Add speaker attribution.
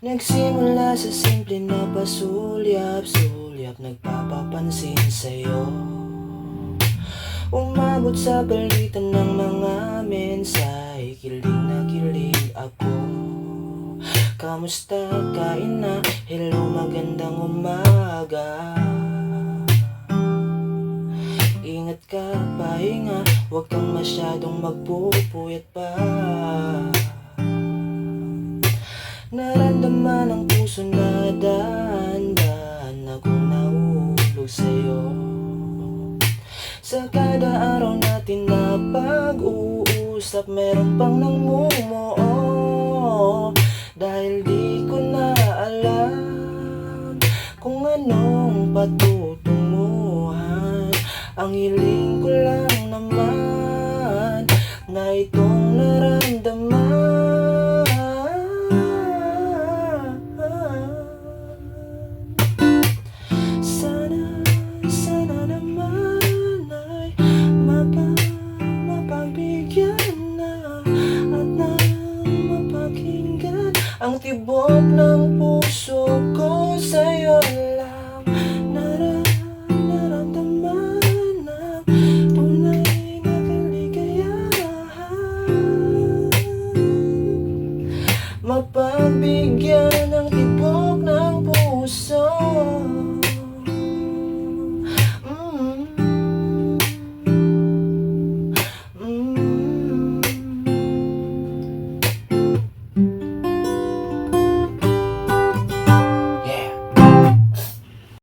Speaker 1: Nagsimula sa simple na pasulyap-sulyap, nagpapapansin sa'yo. Umabot sa palitan ng mga mensahe, kilig na kilig ako. Kamusta, kain na, hello, magandang umaga. Ingat ka, pahinga, huwag kang masyadong magpupuyat pa. Naramdaman ang puso na dahan-dahan akong nahulog sa'yo. Sa kada araw natin na pag-uusap, meron pang namumuo. Dahil di ko na alam kung anong patutunguhan. Ang hiling ko lang naman na itong naramdaman. Sana naman ay mapagbigyan na at mapakinggan ang tibok ng puso ko sa'yo